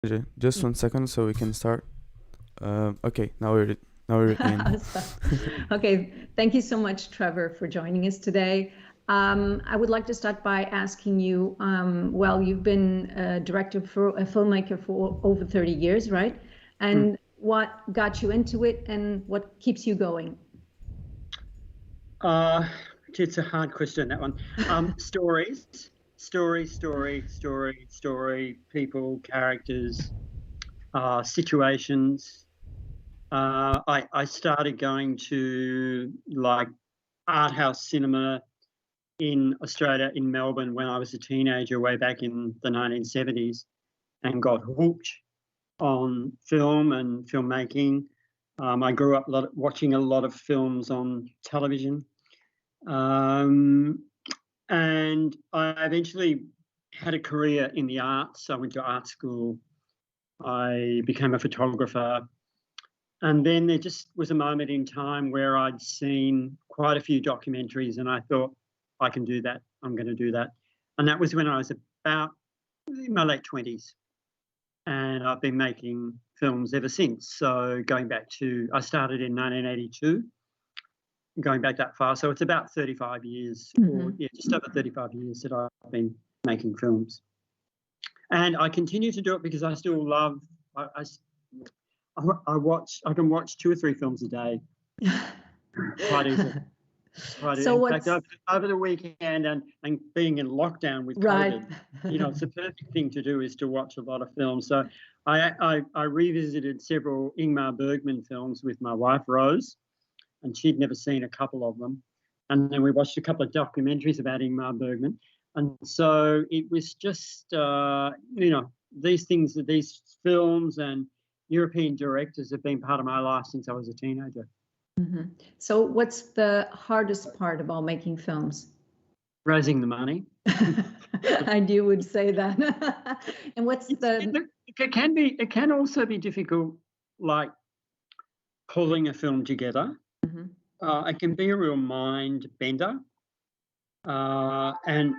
Just 1 second so we can start. Okay, now we're in. So- okay, thank you so much, Trevor, for joining us today. I would like to start by asking you, well, you've been a director for a filmmaker for over 30 years, right? And what got you into it and what keeps you going? Uh, it's a hard question, that one. Stories, story, people, characters, situations. I started going to like art house cinema in Australia, in Melbourne, when I was a teenager way back in the 1970s, and got hooked on film and filmmaking. I grew up watching a lot of films on television. Um, and I eventually had a career in the arts. I went to art school. I became a photographer. And then there just was a moment in time where I'd seen quite a few documentaries and I thought, I can do that. I'm going to do that. And that was when I was about in my late 20s. And I've been making films ever since. So I started in 1982, going back that far. So it's about 35 years, or just over 35 years that I've been making films. And I continue to do it because I still love, I can watch 2 or 3 films a day quite easily. So in fact, over the weekend and being in lockdown with COVID, it's the perfect thing to do is to watch a lot of films. So I revisited several Ingmar Bergman films with my wife, Rose, and she'd never seen a couple of them. And then we watched a couple of documentaries about Ingmar Bergman. And so it was just, these films and European directors have been part of my life since I was a teenager. So what's the hardest part about making films? Raising the money. I knew you would say that. And it can also be difficult, like pulling a film together. It can be a real mind bender. And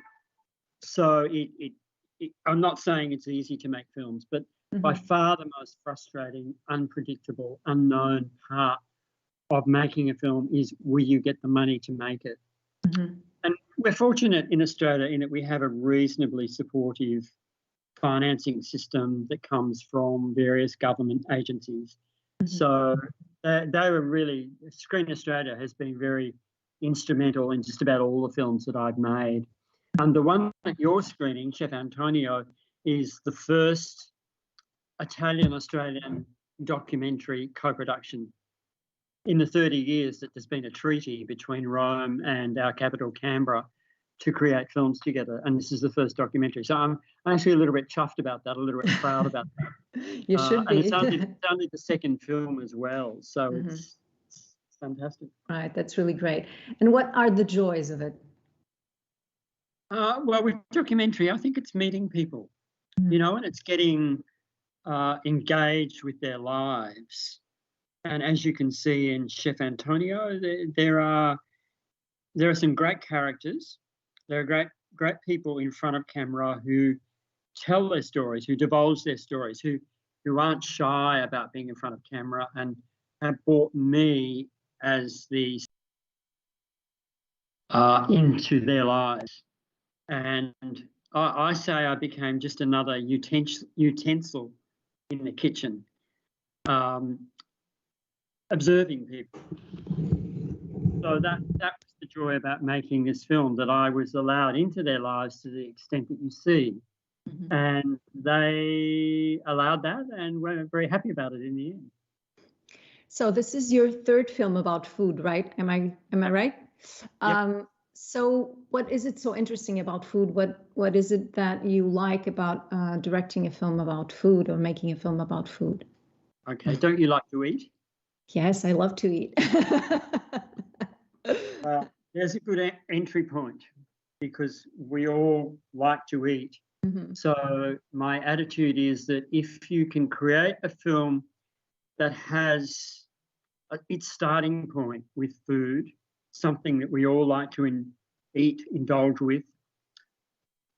so I'm not saying it's easy to make films, but by far the most frustrating, unpredictable, unknown part of making a film is, will you get the money to make it? And we're fortunate in Australia in that we have a reasonably supportive financing system that comes from various government agencies. So they were really, Screen Australia has been very instrumental in just about all the films that I've made. And the one that you're screening, Chef Antonio, is the first Italian-Australian documentary co-production in the 30 years that there's been a treaty between Rome and our capital, Canberra, to create films together. And this is the first documentary. So I'm actually a little bit chuffed about that, a little bit proud about that. You should be. And it's only the second film as well. So it's fantastic. Right, that's really great. And what are the joys of it? Well, with documentary, I think it's meeting people, and it's getting engaged with their lives. And as you can see in Chef Antonio, there are some great characters. There are great people in front of camera who tell their stories, who divulge their stories, who aren't shy about being in front of camera and have brought me as the into their lives. And I say I became just another utensil in the kitchen, observing people. So that was the joy about making this film, that I was allowed into their lives to the extent that you see. And they allowed that, and we're very happy about it in the end. So this is your third film about food, right? Am I right? Yep. So what is it so interesting about food? What is it that you like about directing a film about food or making a film about food? Okay, don't you like to eat? Yes, I love to eat. Well, there's a good entry point, because we all like to eat. So my attitude is that if you can create a film that has its starting point with food, something that we all like to eat, indulge with,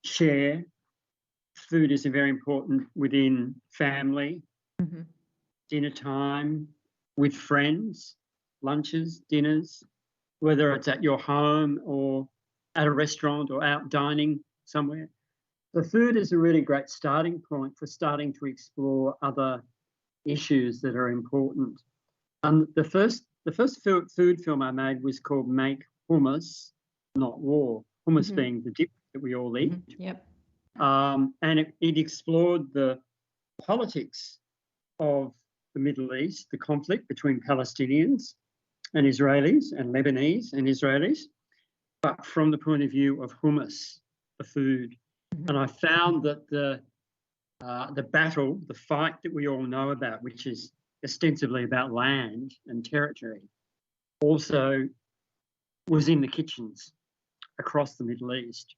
share, food is very important within family, Mhm. dinner time, with friends, lunches, dinners, whether it's at your home or at a restaurant or out dining somewhere. The food is a really great starting point for starting to explore other issues that are important. The first food film I made was called Make Hummus, Not War. Hummus Mhm. being the dip that we all eat. Yep. And it explored the politics of the Middle East, the conflict between Palestinians and Israelis and Lebanese and Israelis, but from the point of view of hummus, the food. And I found that the battle, the fight that we all know about, which is ostensibly about land and territory, also was in the kitchens across the Middle East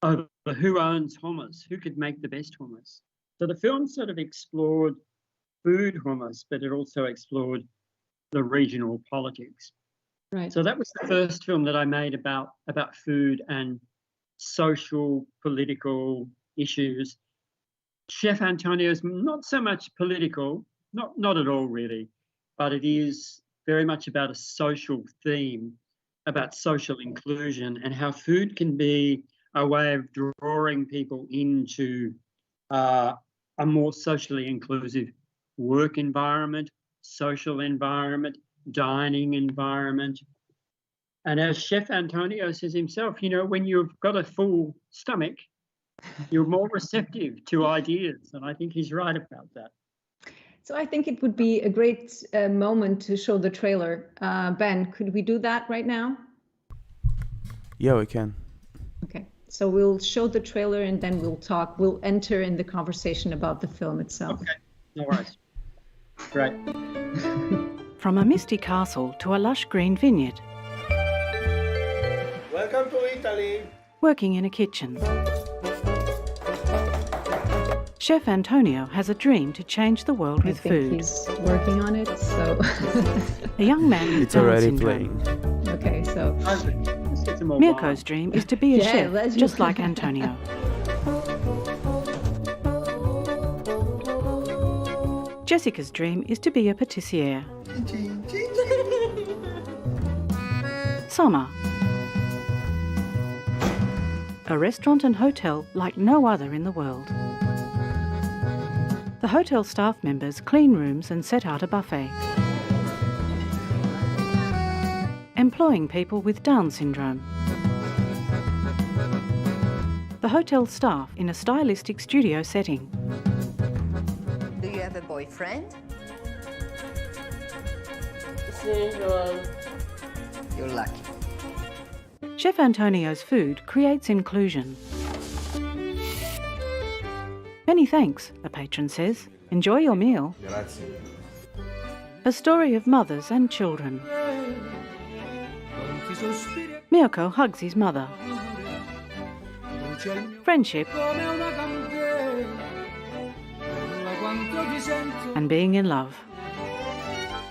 over who owns hummus, who could make the best hummus. So the film sort of explored food hummus, but it also explored the regional politics. Right. So that was the first film that I made about food and social, political issues. Chef Antonio's not so much political, not at all really, but it is very much about a social theme, about social inclusion and how food can be a way of drawing people into a more socially inclusive work environment, social environment, dining environment. And as Chef Antonio says himself, you know, when you've got a full stomach, you're more receptive to ideas. And I think he's right about that. So I think it would be a great moment to show the trailer. Ben, could we do that right now? Yeah, we can. Okay. So we'll show the trailer and then we'll talk. We'll enter in the conversation about the film itself. Okay, no worries. Great. From a misty castle to a lush green vineyard. Welcome to Italy. Working in a kitchen. Chef Antonio has a dream to change the world with I think food. he's working on it. So A young man with It's Down already syndrome. playing. okay. So Let's get some more Mirko's wine. dream is to be a Yeah, chef, let's- just like Antonio. Jessica's dream is to be a patissiere. Summer. A restaurant and hotel like no other in the world. The hotel staff members clean rooms and set out a buffet. Employing people with Down syndrome. The hotel staff in a stylistic studio setting. Do you have a boyfriend? You're lucky. Chef Antonio's food creates inclusion. Many thanks, a patron says. Enjoy your meal. A story of mothers and children. Mirko hugs his mother. Friendship. And being in love.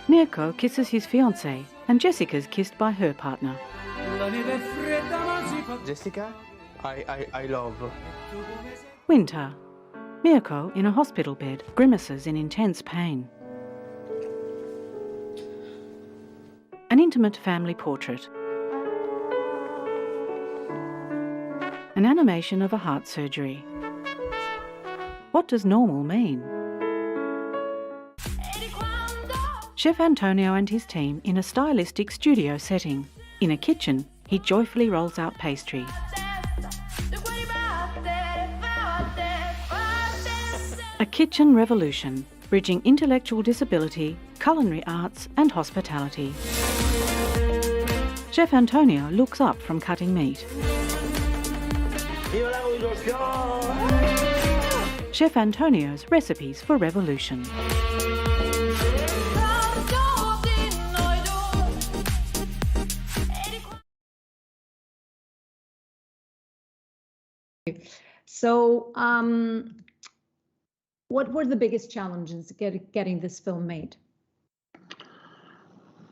Mirko kisses his fiancée, and Jessica's kissed by her partner. Jessica, I love. Winter. Mirko in a hospital bed, grimaces in intense pain. An intimate family portrait. An animation of a heart surgery. What does normal mean? Chef Antonio and his team in a stylistic studio setting. In a kitchen, he joyfully rolls out pastry. A kitchen revolution, bridging intellectual disability, culinary arts and hospitality. Chef Antonio looks up from cutting meat. Chef Antonio's recipes for revolution. So, what were the biggest challenges getting this film made?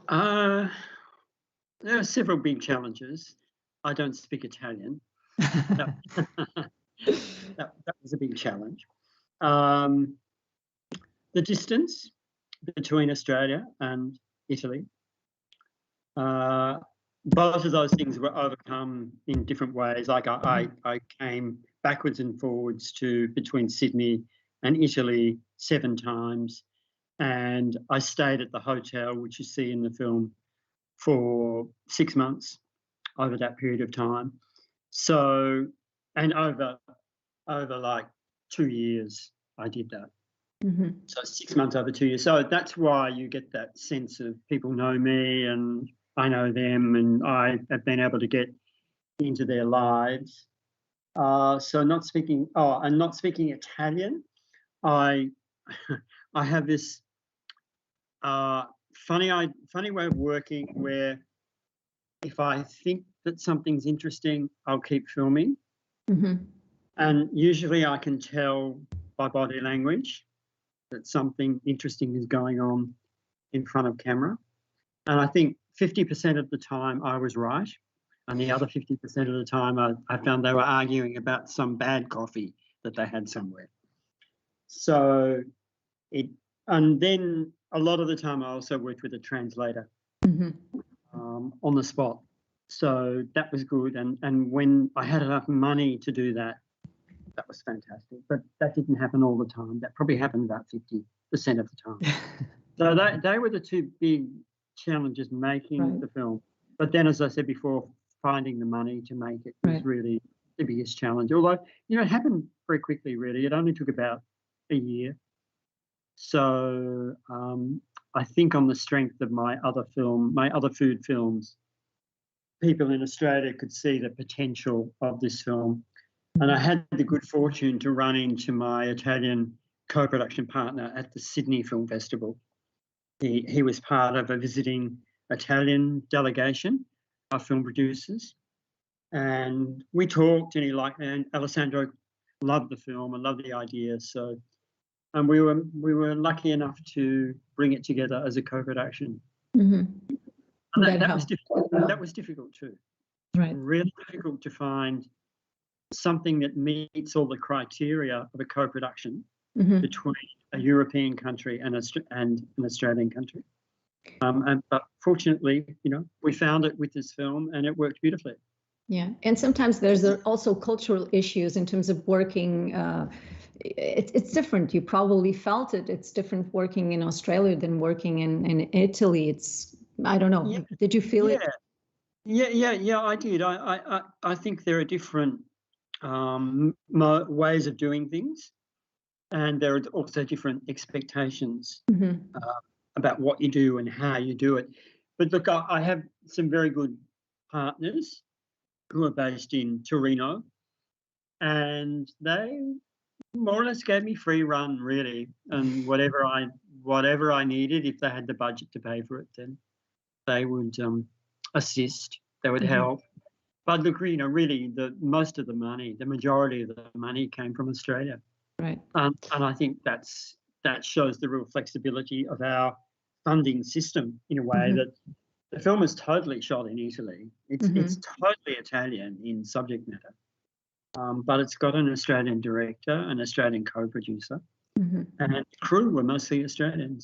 There are several big challenges. I don't speak Italian. that was a big challenge. The distance between Australia and Italy, both of those things were overcome in different ways. Like I came backwards and forwards to between Sydney and Italy 7 times, and I stayed at the hotel, which you see in the film, for 6 months over that period of time. So, and over like 2 years, I did that. So 6 months over 2 years. So that's why you get that sense of people know me and I know them, and I have been able to get into their lives. So not speaking Italian, I I have this funny way of working where if I think that something's interesting, I'll keep filming. And usually I can tell by body language that something interesting is going on in front of camera. And I think 50% of the time I was right. And the other 50% of the time I found they were arguing about some bad coffee that they had somewhere. So and then a lot of the time I also worked with a translator on the spot. So that was good. And when I had enough money to do that, that was fantastic. But that didn't happen all the time. That probably happened about 50% of the time. So they were the two big challenges making the film. But then, as I said before, finding the money to make it was really the biggest challenge. Although, it happened very quickly, really. It only took about a year. So I think on the strength of my other food films, people in Australia could see the potential of this film. And I had the good fortune to run into my Italian co-production partner at the Sydney Film Festival. He was part of a visiting Italian delegation of film producers. And we talked, and he liked me, and Alessandro loved the film and loved the idea. So, and we were lucky enough to bring it together as a co-production. And that was difficult. That was difficult too. Really difficult to find something that meets all the criteria of a co-production between a European country and an Australian country. But fortunately, we found it with this film, and it worked beautifully. Yeah, and sometimes there's also cultural issues in terms of working. It's different. You probably felt it. It's different working in Australia than working in Italy. I don't know. Yeah. Did you feel it? Yeah, I did. I think there are different ways of doing things, and there are also different expectations about what you do and how you do it. But look, I have some very good partners who are based in Torino, and they more or less gave me free run, really, and whatever I needed, if they had the budget to pay for it, then they would assist, they would help. But look, really, the majority of the money came from Australia. Right. And I think that shows the real flexibility of our funding system in a way that the film is totally shot in Italy. It's totally Italian in subject matter. But it's got an Australian director, an Australian co-producer, and the crew were mostly Australian.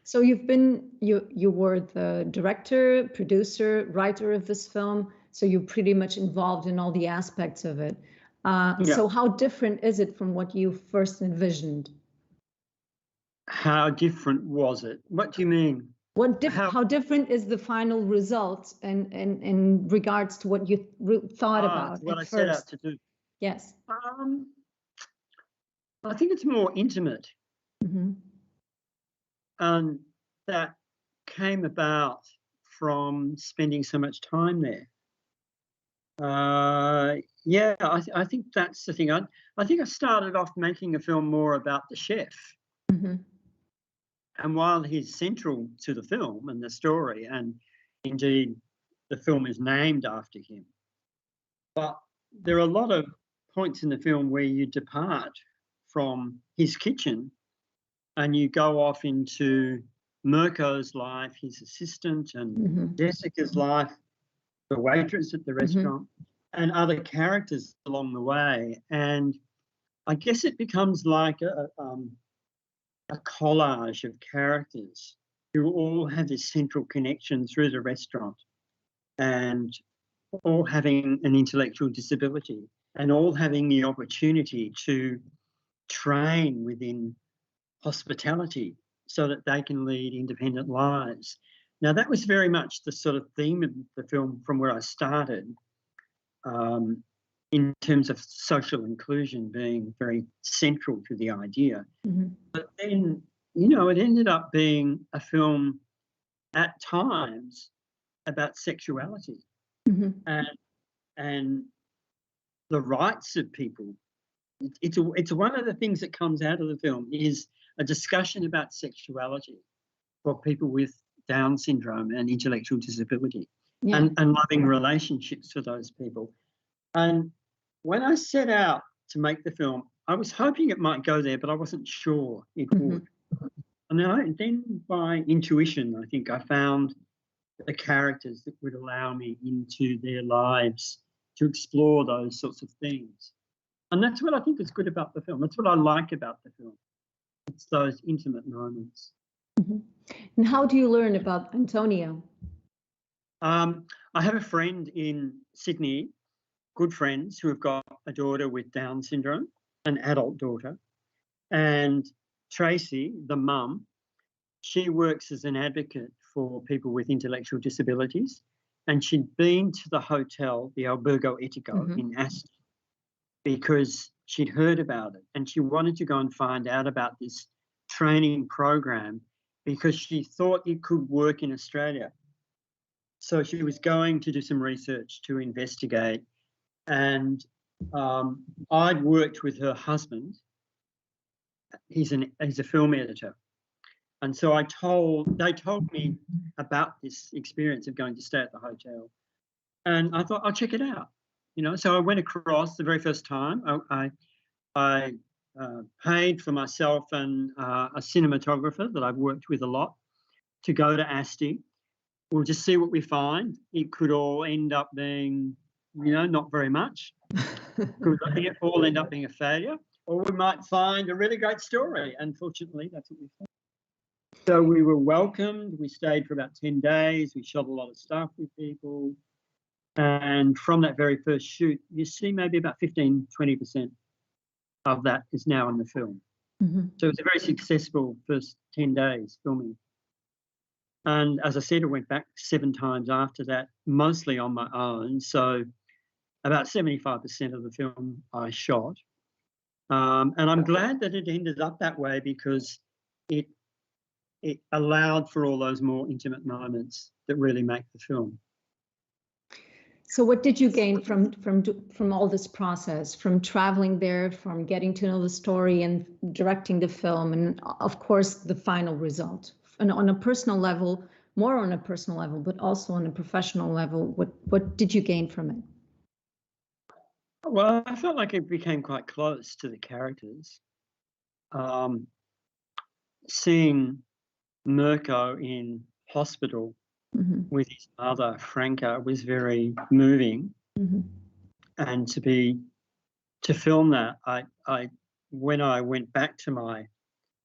So you were the director, producer, writer of this film. So you're pretty much involved in all the aspects of it. So how different is it from what you first envisioned? How different was it? What do you mean? How different is the final result in regards to what you thought about what at I first? set out to do? Yes. I think it's more intimate. And that came about from spending so much time there. I think that's the thing. I think I started off making a film more about the chef. And while he's central to the film and the story, and indeed the film is named after him, but there are a lot of points in the film where you depart from his kitchen and you go off into Mirko's life, his assistant, and Jessica's life, the waitress at the restaurant. and other characters along the way. And I guess it becomes like a collage of characters who all have this central connection through the restaurant, and all having an intellectual disability, and all having the opportunity to train within hospitality so that they can lead independent lives. Now, that was very much the sort of theme of the film from where I started, in terms of social inclusion being very central to the idea. Mm-hmm. But then, you know, it ended up being a film at times about sexuality, Mm-hmm. and the rights of people. It's one of the things that comes out of the film is a discussion about sexuality for people with Down syndrome and intellectual disability, Yeah. and loving relationships for those people. And when I set out to make the film, I was hoping it might go there, but I wasn't sure it Mm-hmm. would. And then by intuition, I think I found the characters that would allow me into their lives to explore those sorts of things. And that's what I think is good about the film. That's what I like about the film. It's those intimate moments. Mm-hmm. And how do you learn about Antonio? I have a friend in Sydney, good friends, who have got a daughter with Down syndrome, an adult daughter. And Tracy, the mum, she works as an advocate for people with intellectual disabilities. And she'd been to the hotel, the Albergo Etico Mm-hmm. in Aston, because she'd heard about it. And she wanted to go and find out about this training program because she thought it could work in Australia. So she was going to do some research to investigate. And I'd worked with her husband. He's a film editor. And so they told me about this experience of going to stay at the hotel. And I thought, I'll check it out. You know, so I went across the very first time. I paid for myself and a cinematographer that I've worked with a lot to go to Asti. We'll just see what we find. It could all end up being, you know, not very much. Could all end up being a failure, or we might find a really great story. Unfortunately, that's what we found. So we were welcomed. We stayed for about 10 days. We shot a lot of stuff with people. And from that very first shoot, you see maybe about 15, 20% of that is now in the film. Mm-hmm. So it was a very successful first 10 days filming. And as I said, I went back 7 times after that, mostly on my own. So about 75% of the film I shot. And I'm glad that it ended up that way because it allowed for all those more intimate moments that really make the film. So what did you gain from all this process, from traveling there, from getting to know the story and directing the film, and of course the final result? And on a personal level, more on a personal level, but also on a professional level, what did you gain from it? Well, I felt like it became quite close to the characters. Seeing Mirko in hospital Mm-hmm. with his mother, Franca, was very moving. Mm-hmm. And to film that, when I went back to my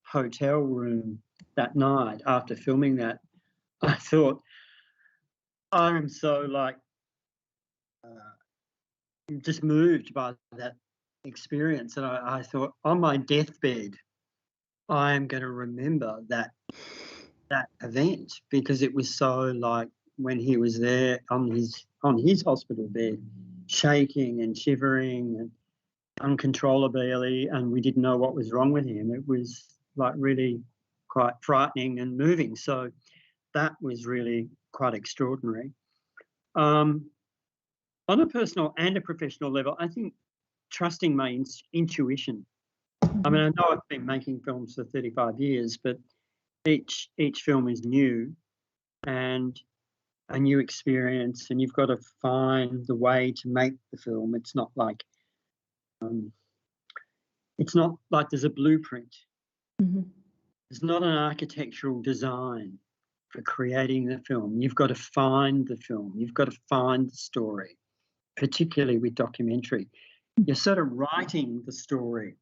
hotel room that night after filming that, I thought, I am so just moved by that experience. And I thought, on my deathbed, I am going to remember that event, because it was so like when he was there on his hospital bed, shaking and shivering and uncontrollably, and we didn't know what was wrong with him. It was like really quite frightening and moving. So that was really quite extraordinary. On a personal and a professional level, I think trusting my intuition. I mean, I know I've been making films for 35 years, but each film is new and a new experience, and you've got to find the way to make the film. It's not like there's a blueprint. Mm-hmm. There's not an architectural design for creating the film. You've got to find the film. You've got to find the story. particularly with documentary. You're sort of writing the story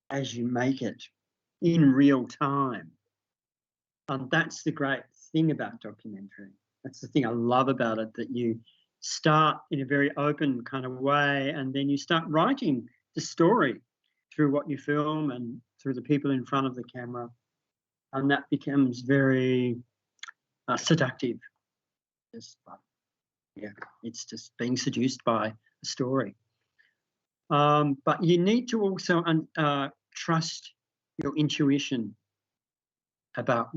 as you make it in real time. And that's the great thing about documentary. That's the thing I love about it, that you start in a very open kind of way and then you start writing the story through what you film and through the people in front of the camera. And that becomes very seductive. It's just being seduced by a story. But you need to also trust your intuition about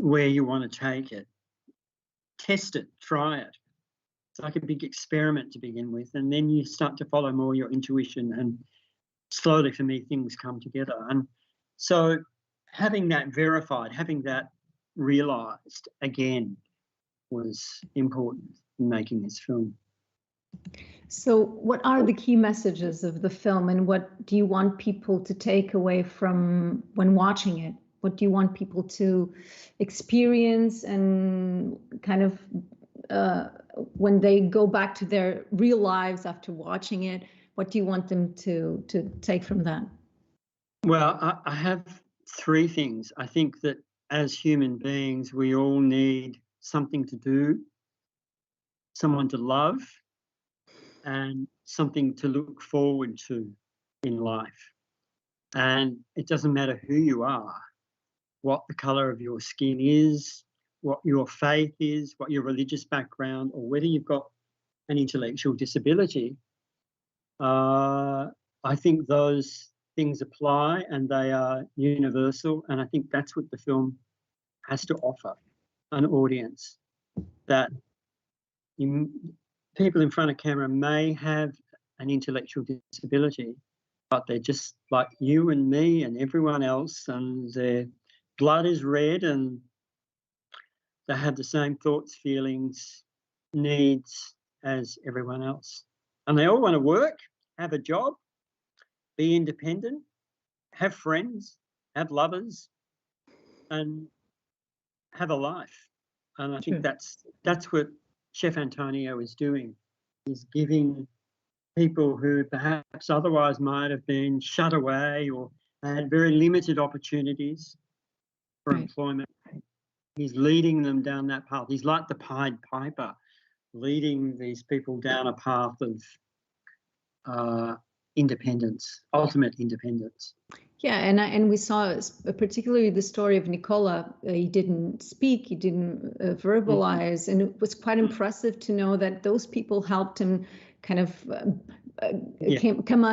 where you want to take it. Test it, try it. It's like a big experiment to begin with, and then you start to follow more your intuition, and slowly, for me, things come together. And so having that verified, having that realised again was important in making this film. So what are the key messages of the film, and what do you want people to take away from when watching it? What do you want people to experience, and kind of when they go back to their real lives after watching it, what do you want them to take from that? Well, I have three things. I think that as human beings, we all need something to do, someone to love, and something to look forward to in life. And it doesn't matter who you are, what the colour of your skin is, what your faith is, what your religious background, or whether you've got an intellectual disability. I think those things apply and they are universal, and I think that's what the film has to offer an audience, that people in front of camera may have an intellectual disability, but they're just like you and me and everyone else, and their blood is red and they have the same thoughts, feelings, needs as everyone else. And they all want to work, have a job, be independent, have friends, have lovers, and have a life. And I think that's what Chef Antonio is doing. He's giving people who perhaps otherwise might have been shut away or had very limited opportunities for employment. He's leading them down that path. He's like the Pied Piper, leading these people down a path of independence, ultimate independence. Yeah, and we saw particularly the story of Nicola. He didn't speak, he didn't verbalize, and it was quite impressive to know that those people helped him kind of come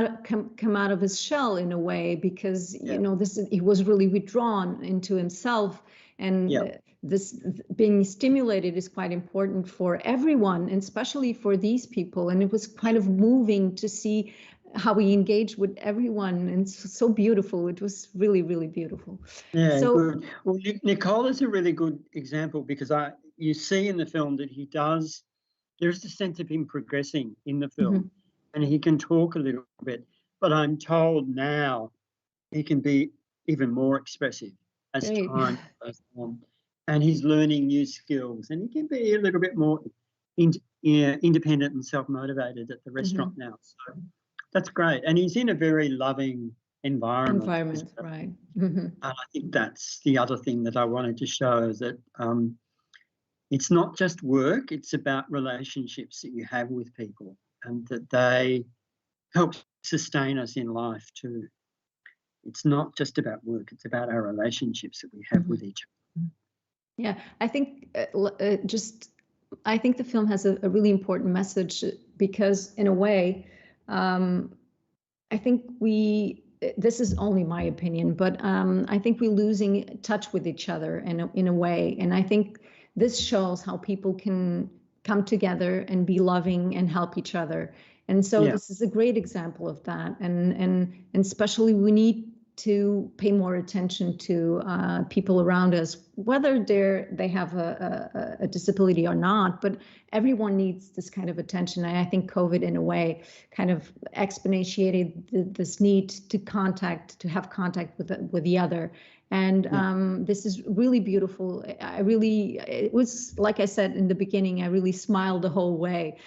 out of his shell in a way, because you know, he was really withdrawn into himself, and this being stimulated is quite important for everyone, and especially for these people. And it was kind of moving to see how he engaged with everyone, and so beautiful. It was really, really beautiful. Yeah, so good. Well, Nicola's a really good example, because you see in the film that there's a sense of him progressing in the film, and he can talk a little bit, but I'm told now he can be even more expressive as time goes on, and he's learning new skills, and he can be a little bit more independent and self-motivated at the restaurant now. So that's great. And he's in a very loving environment. Right. And I think that's the other thing that I wanted to show, that it's not just work, it's about relationships that you have with people, and that they help sustain us in life too. It's not just about work, it's about our relationships that we have with each other. Yeah, I think I think the film has a really important message, because in a way, I think this is only my opinion, but I think we're losing touch with each other in a way. And I think this shows how people can come together and be loving and help each other. And so this is a great example of that. And especially we need to pay more attention to people around us, whether they have a disability or not. But everyone needs this kind of attention. And I think COVID, in a way, kind of exponentiated this need to have contact with the other. And this is really beautiful. It was, like I said in the beginning, I really smiled the whole way.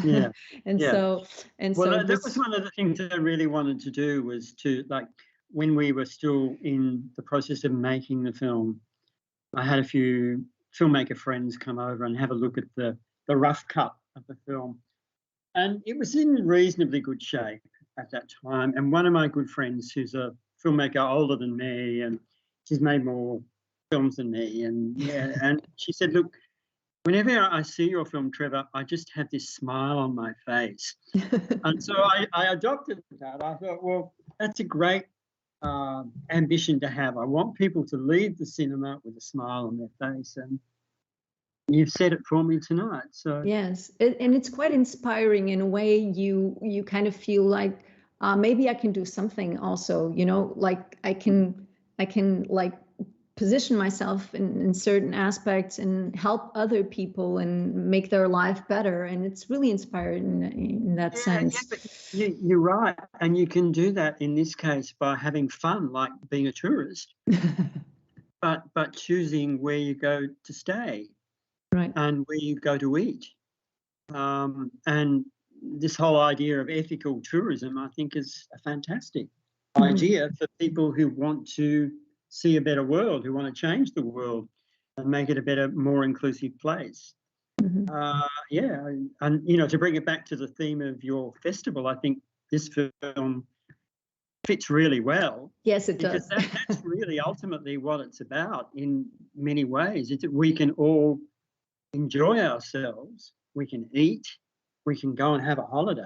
Yeah. Well, that was one of the things that I really wanted to do, was to, like, when we were still in the process of making the film, I had a few filmmaker friends come over and have a look at the rough cut of the film. And it was in reasonably good shape at that time. And one of my good friends, who's a filmmaker older than me, and she's made more films than me, and she said, look, whenever I see your film, Trevor, I just have this smile on my face. And so I adopted that. I thought, well, that's a great ambition to have. I want people to leave the cinema with a smile on their face, and you've said it for me tonight. So yes, and it's quite inspiring in a way. You kind of feel like maybe I can do something also, like I can like position myself in certain aspects and help other people and make their life better. And it's really inspiring in that sense. Yeah, but you're right. And you can do that in this case by having fun, like being a tourist, but choosing where you go to stay, right, and where you go to eat. And this whole idea of ethical tourism, I think, is a fantastic idea for people who want to see a better world, who want to change the world and make it a better, more inclusive place. And to bring it back to the theme of your festival, I think this film fits really well. Yes, it does. Because that's really ultimately what it's about in many ways. It's that we can all enjoy ourselves, we can eat, we can go and have a holiday,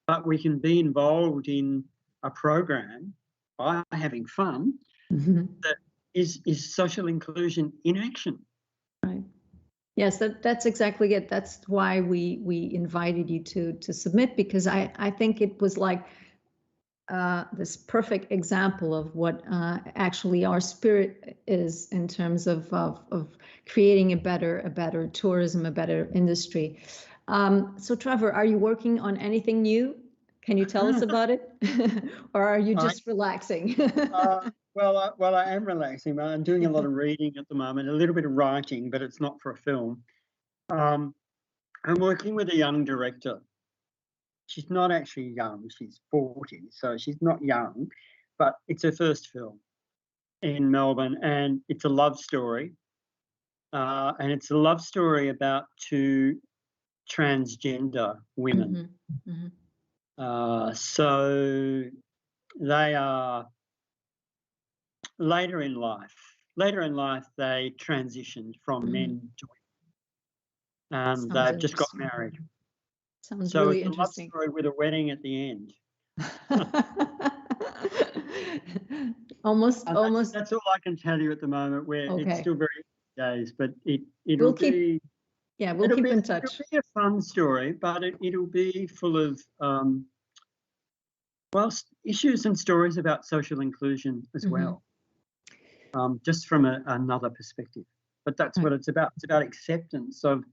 but we can be involved in a program by having fun that is social inclusion in action. Right. Yes, that's exactly it. That's why we invited you to submit, because I think it was like this perfect example of what actually our spirit is in terms of creating a better tourism, a better industry. So Trevor, are you working on anything new? Can you tell us about it? Or are you just relaxing? Well, I am relaxing. I'm doing a lot of reading at the moment, a little bit of writing, but it's not for a film. I'm working with a young director. She's not actually young. She's 40, so she's not young, but it's her first film in Melbourne, and it's a love story. And it's a love story about two transgender women. So they are later in life, they transitioned from men to women, and they've just got married. Sounds so really it's interesting. a love story with a wedding at the end. almost. That's all I can tell you at the moment. It's still very early days, but we'll keep in touch. It'll be a fun story, but it'll be full of issues and stories about social inclusion as well, just from another perspective. But that's what it's about. It's about acceptance of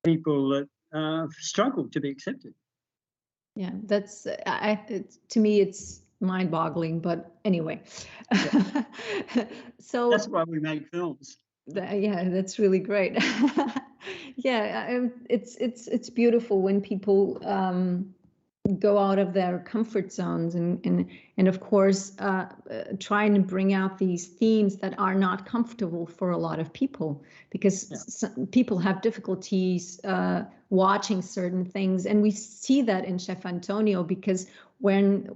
people that struggle to be accepted. Yeah, that's to me it's mind-boggling, but anyway. Yeah. So that's why we make films. Yeah, that's really great. Yeah, it's beautiful when people go out of their comfort zones and of course trying to bring out these themes that are not comfortable for a lot of people, because some people have difficulties watching certain things, and we see that in Chef Antonio, because when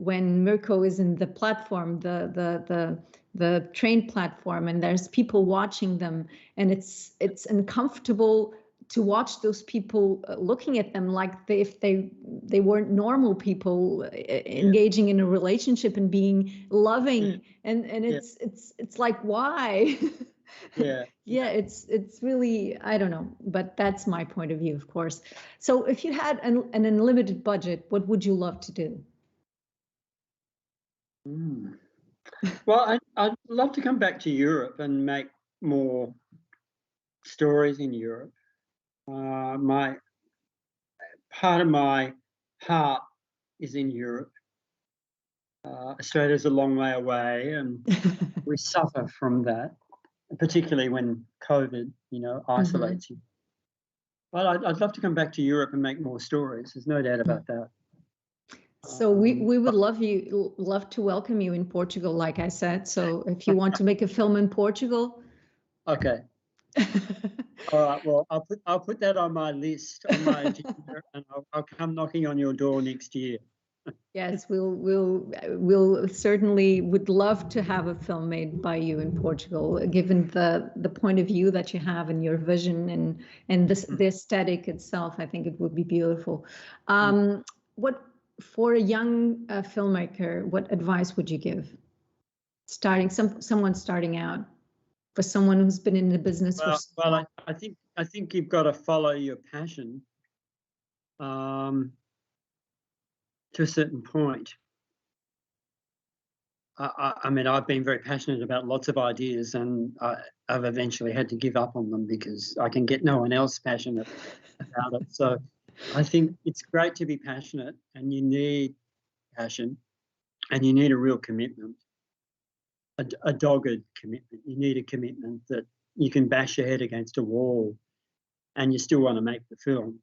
Mirko is in the platform, the train platform, and there's people watching them, and it's uncomfortable to watch those people looking at them like if they weren't normal people engaging in a relationship and being loving, and it's like, why? It's really, I don't know, but that's my point of view, of course. So if you had an unlimited budget, what would you love to do? Well, I'd love to come back to Europe and make more stories in Europe. My part of my heart is in Europe. Australia's a long way away, and we suffer from that, particularly when COVID, isolates you. But I'd love to come back to Europe and make more stories. There's no doubt about that. So we would love to welcome you in Portugal, like I said. So if you want to make a film in Portugal. Okay. All right. Well, I'll put that on my list, on my agenda, and I'll come knocking on your door next year. Yes, we'll certainly would love to have a film made by you in Portugal, given the point of view that you have and your vision and the aesthetic itself. I think it would be beautiful. What for a young filmmaker, what advice would you give? Someone starting out, for someone who's been in the business for so long. I think you've got to follow your passion. To a certain point. I mean, I've been very passionate about lots of ideas, and I've eventually had to give up on them because I can get no one else passionate about it. So I think it's great to be passionate, and you need passion, and you need a real commitment, a dogged commitment. You need a commitment that you can bash your head against a wall and you still want to make the film.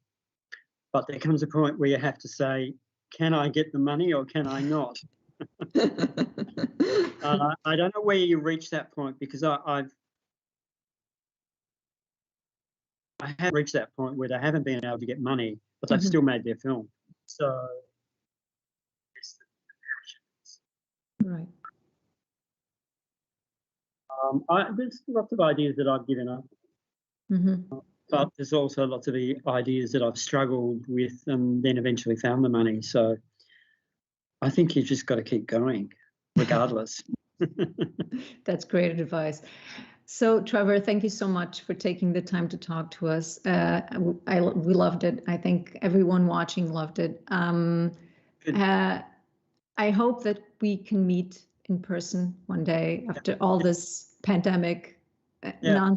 But there comes a point where you have to say, can I get the money or can I not? I don't know where you reach that point, because I have reached that point where they haven't been able to get money, but they've still made their film. So, Right. There's lots of ideas that I've given up. But there's also lots of the ideas that I've struggled with and then eventually found the money. So I think you've just got to keep going regardless. That's great advice. So Trevor, thank you so much for taking the time to talk to us. We loved it. I think everyone watching loved it. I hope that we can meet in person one day after all this pandemic craziness.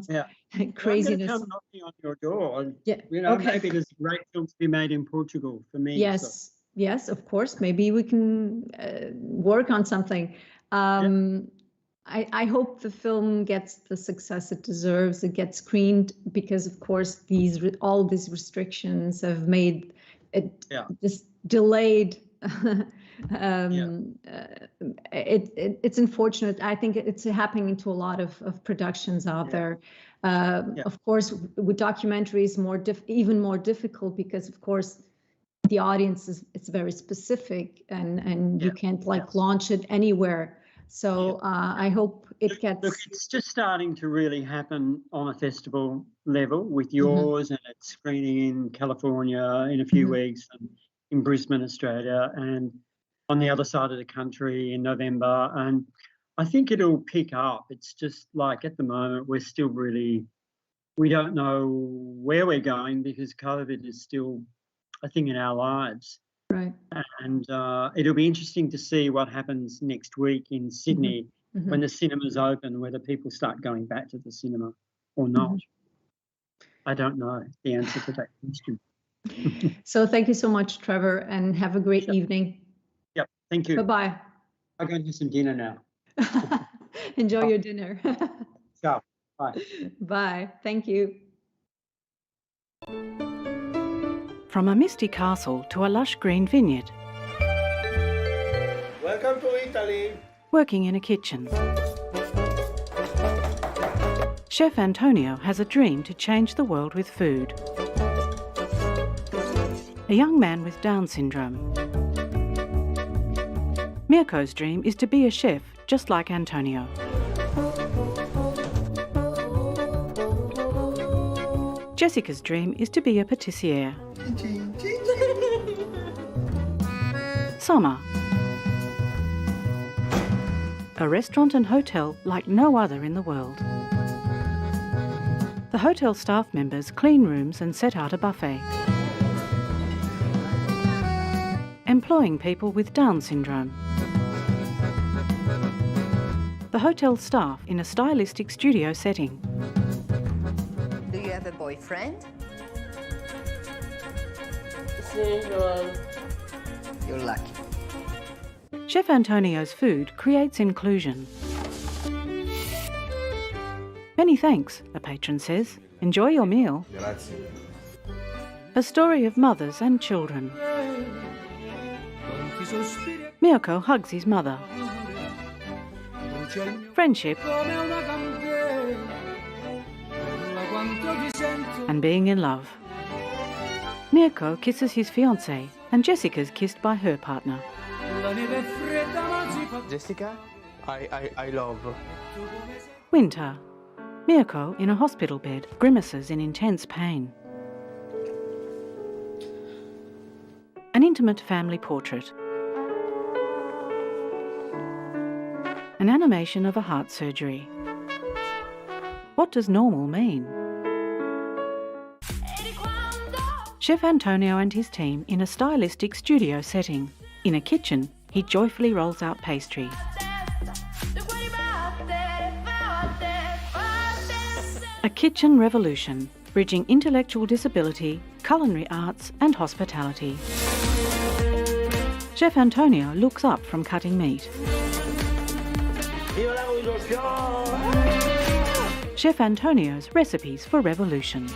I'm going to come knocking on your door. Yeah. Maybe there's great films to be made in Portugal for me. Yes, yes, of course. Maybe we can work on something. I hope the film gets the success it deserves. It gets screened because, of course, all these restrictions have made it just delayed. It's unfortunate. I think it's happening to a lot of productions out there. Of course, with documentaries, even more difficult because, of course, the audience it's very specific and you can't launch it anywhere. So I hope it gets. Look, it's just starting to really happen on a festival level with yours, and it's screening in California in a few weeks, and in Brisbane, Australia, and on the other side of the country in November. And I think it'll pick up. It's just like at the moment we don't know where we're going because COVID is still a thing in our lives. Right. And it'll be interesting to see what happens next week in Sydney when the cinemas open, whether people start going back to the cinema or not. I don't know the answer to that question. So thank you so much, Trevor, and have a great evening. Yep, thank you. Bye-bye. I'm going to do some dinner now. Enjoy your dinner. Ciao. Bye. Bye. Thank you. From a misty castle to a lush green vineyard. Welcome to Italy. Working in a kitchen. Chef Antonio has a dream to change the world with food. A young man with Down syndrome. Mirko's dream is to be a chef just like Antonio. Jessica's dream is to be a patissiere. Summer. A restaurant and hotel like no other in the world. The hotel staff members clean rooms and set out a buffet. Employing people with Down syndrome. the hotel staff in a stylistic studio setting. Do you have a boyfriend? You're lucky. Chef Antonio's food creates inclusion. Many thanks, a patron says. Enjoy your meal. Grazie. A story of mothers and children. Mirko hugs his mother. Friendship and being in love. Mirko kisses his fiancée and Jessica's kissed by her partner. Jessica, I love. Winter. Mirko, in a hospital bed, grimaces in intense pain. An intimate family portrait. An animation of a heart surgery. What does normal mean? Chef Antonio and his team in a stylistic studio setting. In a kitchen, he joyfully rolls out pastry. A kitchen revolution, bridging intellectual disability, culinary arts and hospitality. Chef Antonio looks up from cutting meat. Chef Antonio's recipes for revolution.